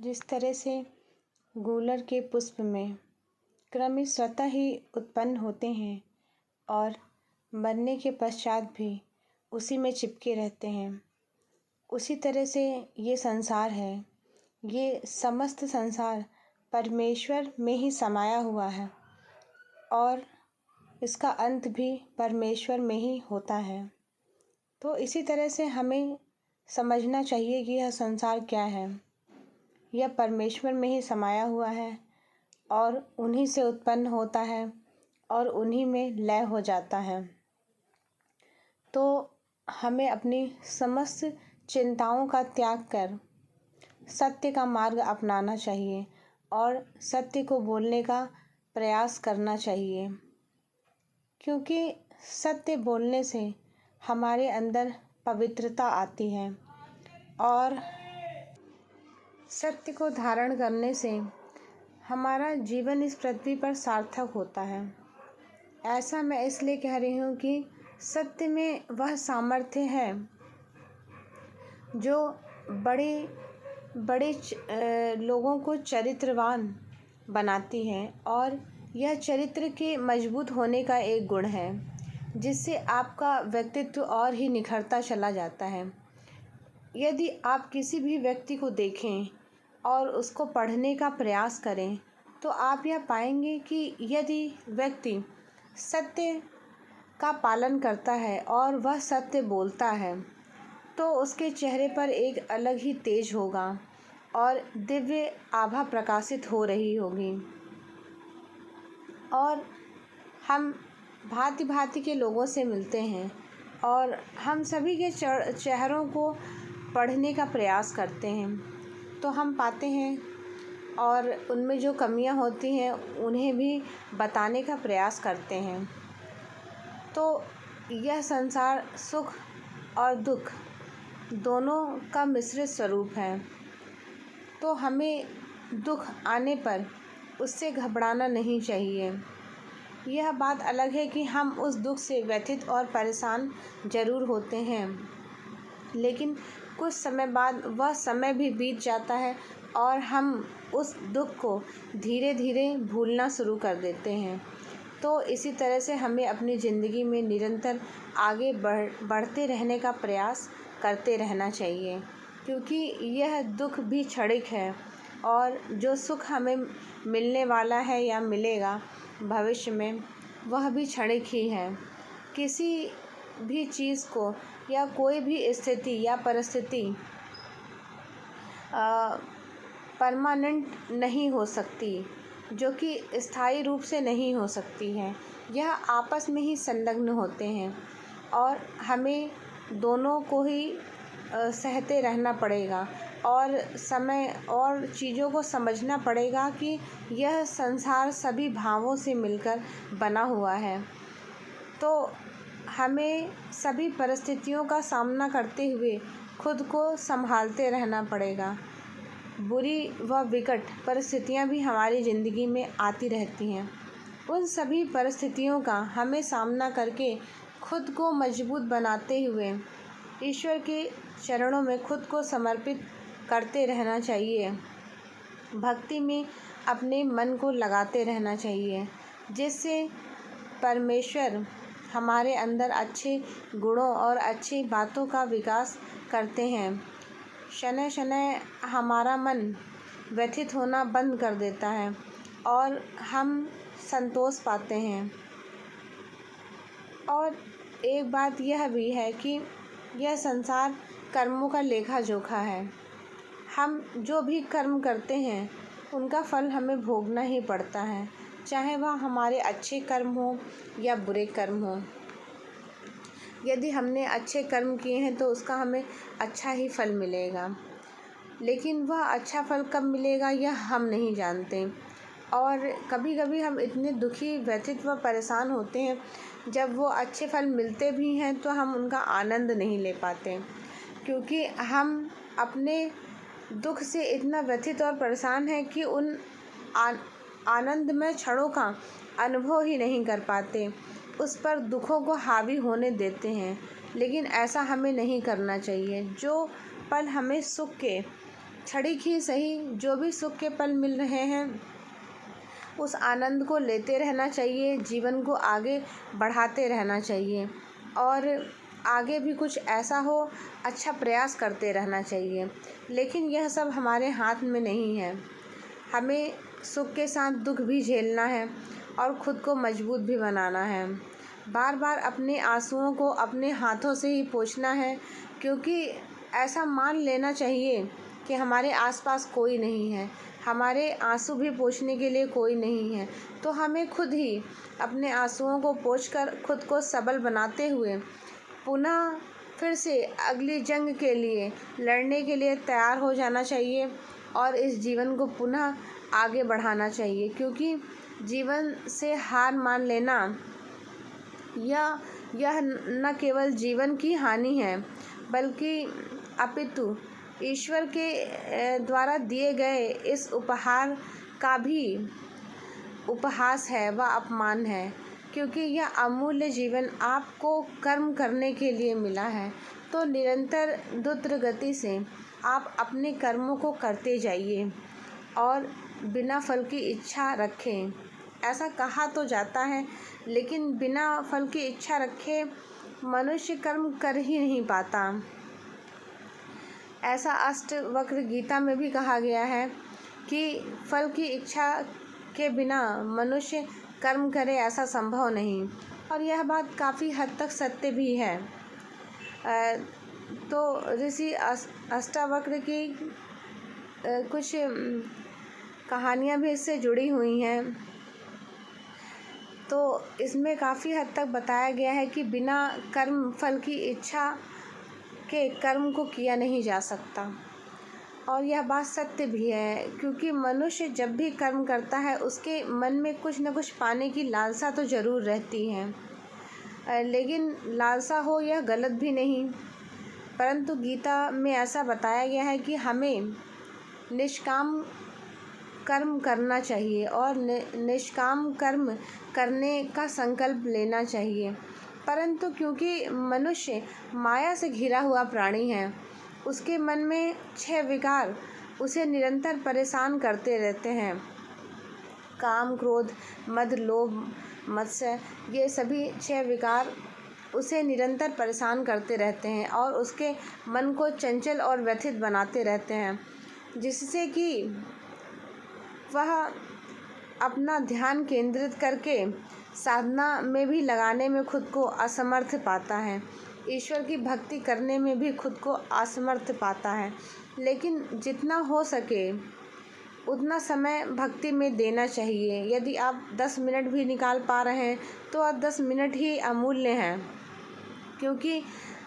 जिस तरह से गूलर के पुष्प में कृमि स्वतः ही उत्पन्न होते हैं और मरने के पश्चात भी उसी में चिपके रहते हैं, उसी तरह से ये संसार है। ये समस्त संसार परमेश्वर में ही समाया हुआ है और इसका अंत भी परमेश्वर में ही होता है। तो इसी तरह से हमें समझना चाहिए कि यह संसार क्या है। यह परमेश्वर में ही समाया हुआ है और उन्हीं से उत्पन्न होता है और उन्हीं में लय हो जाता है। तो हमें अपनी समस्त चिंताओं का त्याग कर सत्य का मार्ग अपनाना चाहिए और सत्य को बोलने का प्रयास करना चाहिए, क्योंकि सत्य बोलने से हमारे अंदर पवित्रता आती है और सत्य को धारण करने से हमारा जीवन इस पृथ्वी पर सार्थक होता है। ऐसा मैं इसलिए कह रही हूँ कि सत्य में वह सामर्थ्य है जो बड़े बड़े लोगों को चरित्रवान बनाती है और यह चरित्र के मजबूत होने का एक गुण है जिससे आपका व्यक्तित्व और ही निखरता चला जाता है। यदि आप किसी भी व्यक्ति को देखें और उसको पढ़ने का प्रयास करें तो आप यह पाएंगे कि यदि व्यक्ति सत्य का पालन करता है और वह सत्य बोलता है तो उसके चेहरे पर एक अलग ही तेज होगा और दिव्य आभा प्रकाशित हो रही होगी। और हम भांति भांति के लोगों से मिलते हैं और हम सभी के चेहरों को पढ़ने का प्रयास करते हैं तो हम पाते हैं और उनमें जो कमियां होती हैं उन्हें भी बताने का प्रयास करते हैं। तो यह संसार सुख और दुख दोनों का मिश्रित स्वरूप है। तो हमें दुख आने पर उससे घबराना नहीं चाहिए। यह बात अलग है कि हम उस दुख से व्यथित और परेशान ज़रूर होते हैं, लेकिन कुछ समय बाद वह समय भी बीत जाता है और हम उस दुख को धीरे धीरे भूलना शुरू कर देते हैं। तो इसी तरह से हमें अपनी ज़िंदगी में निरंतर आगे बढ़ते रहने का प्रयास करते रहना चाहिए, क्योंकि यह दुख भी क्षणिक है और जो सुख हमें मिलने वाला है या मिलेगा भविष्य में वह भी क्षणिक ही है। किसी भी चीज़ को या कोई भी स्थिति या परिस्थिति परमानेंट नहीं हो सकती, जो कि स्थायी रूप से नहीं हो सकती है। यह आपस में ही संलग्न होते हैं और हमें दोनों को ही सहते रहना पड़ेगा और समय और चीज़ों को समझना पड़ेगा कि यह संसार सभी भावों से मिलकर बना हुआ है। तो हमें सभी परिस्थितियों का सामना करते हुए खुद को संभालते रहना पड़ेगा। बुरी व विकट परिस्थितियां भी हमारी ज़िंदगी में आती रहती हैं। उन सभी परिस्थितियों का हमें सामना करके खुद को मजबूत बनाते हुए ईश्वर के चरणों में खुद को समर्पित करते रहना चाहिए। भक्ति में अपने मन को लगाते रहना चाहिए, जिससे परमेश्वर हमारे अंदर अच्छे गुणों और अच्छी बातों का विकास करते हैं। शनै शनै हमारा मन व्यथित होना बंद कर देता है और हम संतोष पाते हैं। और एक बात यह भी है कि यह संसार कर्मों का लेखा जोखा है। हम जो भी कर्म करते हैं उनका फल हमें भोगना ही पड़ता है, चाहे वह हमारे अच्छे कर्म हो या बुरे कर्म हो। यदि हमने अच्छे कर्म किए हैं तो उसका हमें अच्छा ही फल मिलेगा, लेकिन वह अच्छा फल कब मिलेगा यह हम नहीं जानते। और कभी कभी हम इतने दुखी व्यथित व परेशान होते हैं, जब वो अच्छे फल मिलते भी हैं तो हम उनका आनंद नहीं ले पाते, क्योंकि हम अपने दुख से इतना व्यथित और परेशान हैं कि उन आनंदमय क्षणों का अनुभव ही नहीं कर पाते, उस पर दुखों को हावी होने देते हैं। लेकिन ऐसा हमें नहीं करना चाहिए। जो पल हमें सुख के क्षणिक ही सही जो भी सुख के पल मिल रहे हैं उस आनंद को लेते रहना चाहिए, जीवन को आगे बढ़ाते रहना चाहिए और आगे भी कुछ ऐसा हो अच्छा प्रयास करते रहना चाहिए। लेकिन यह सब हमारे हाथ में नहीं है। हमें सुख के साथ दुख भी झेलना है और ख़ुद को मजबूत भी बनाना है। बार बार अपने आंसुओं को अपने हाथों से ही पोंछना है, क्योंकि ऐसा मान लेना चाहिए कि हमारे आसपास कोई नहीं है, हमारे आंसू भी पोंछने के लिए कोई नहीं है। तो हमें खुद ही अपने आंसुओं को पोंछकर खुद को सबल बनाते हुए पुनः फिर से अगली जंग के लिए लड़ने के लिए तैयार हो जाना चाहिए और इस जीवन को पुनः आगे बढ़ाना चाहिए। क्योंकि जीवन से हार मान लेना यह न केवल जीवन की हानि है, बल्कि अपितु ईश्वर के द्वारा दिए गए इस उपहार का भी उपहास है व अपमान है। क्योंकि यह अमूल्य जीवन आपको कर्म करने के लिए मिला है, तो निरंतर द्रुत गति से आप अपने कर्मों को करते जाइए और बिना फल की इच्छा रखें। ऐसा कहा तो जाता है, लेकिन बिना फल की इच्छा रखे मनुष्य कर्म कर ही नहीं पाता। ऐसा अष्टवक्र गीता में भी कहा गया है कि फल की इच्छा के बिना मनुष्य कर्म करे ऐसा संभव नहीं, और यह बात काफ़ी हद तक सत्य भी है। तो ऋषि अष्टावक्र की कुछ कहानियाँ भी इससे जुड़ी हुई हैं। तो इसमें काफ़ी हद तक बताया गया है कि बिना कर्म फल की इच्छा के कर्म को किया नहीं जा सकता, और यह बात सत्य भी है। क्योंकि मनुष्य जब भी कर्म करता है उसके मन में कुछ न कुछ पाने की लालसा तो ज़रूर रहती है, लेकिन लालसा हो यह गलत भी नहीं। परंतु गीता में ऐसा बताया गया है कि हमें निष्काम कर्म करना चाहिए और निष्काम कर्म करने का संकल्प लेना चाहिए। परंतु क्योंकि मनुष्य माया से घिरा हुआ प्राणी है, उसके मन में 6 विकार उसे निरंतर परेशान करते रहते हैं। काम, क्रोध, मद, लोभ, मत्सर, ये सभी 6 विकार उसे निरंतर परेशान करते रहते हैं और उसके मन को चंचल और व्यथित बनाते रहते हैं, जिससे कि वह अपना ध्यान केंद्रित करके साधना में भी लगाने में खुद को असमर्थ पाता है, ईश्वर की भक्ति करने में भी खुद को असमर्थ पाता है। लेकिन जितना हो सके उतना समय भक्ति में देना चाहिए। यदि आप 10 मिनट भी निकाल पा रहे हैं तो आप 10 मिनट ही अमूल्य हैं, क्योंकि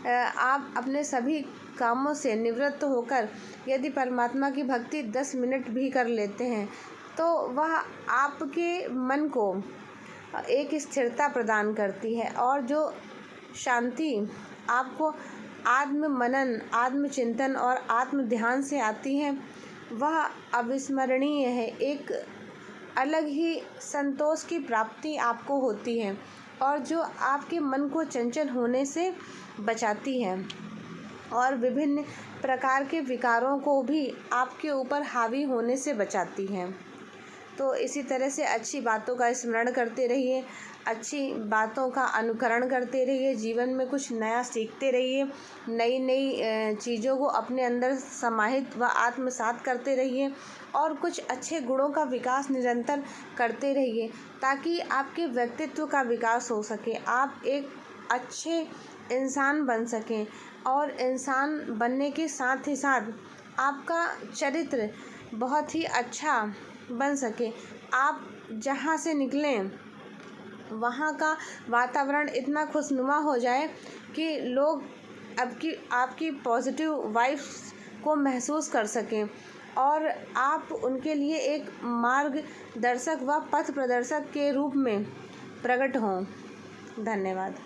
आप अपने सभी कामों से निवृत्त होकर यदि परमात्मा की भक्ति 10 मिनट भी कर लेते हैं तो वह आपके मन को एक स्थिरता प्रदान करती है, और जो शांति आपको आत्म मनन, आत्मचिंतन और आत्म ध्यान से आती है वह अविस्मरणीय है। एक अलग ही संतोष की प्राप्ति आपको होती है, और जो आपके मन को चंचल होने से बचाती है और विभिन्न प्रकार के विकारों को भी आपके ऊपर हावी होने से बचाती है। तो इसी तरह से अच्छी बातों का स्मरण करते रहिए, अच्छी बातों का अनुकरण करते रहिए, जीवन में कुछ नया सीखते रहिए, नई नई चीज़ों को अपने अंदर समाहित व आत्मसात करते रहिए और कुछ अच्छे गुणों का विकास निरंतर करते रहिए, ताकि आपके व्यक्तित्व का विकास हो सके, आप एक अच्छे इंसान बन सकें और इंसान बनने के साथ ही साथ आपका चरित्र बहुत ही अच्छा बन सके। आप जहाँ से निकलें वहाँ का वातावरण इतना खुशनुमा हो जाए कि लोग आपकी पॉजिटिव वाइब्स को महसूस कर सकें और आप उनके लिए एक मार्गदर्शक व पथ प्रदर्शक के रूप में प्रकट हों। धन्यवाद।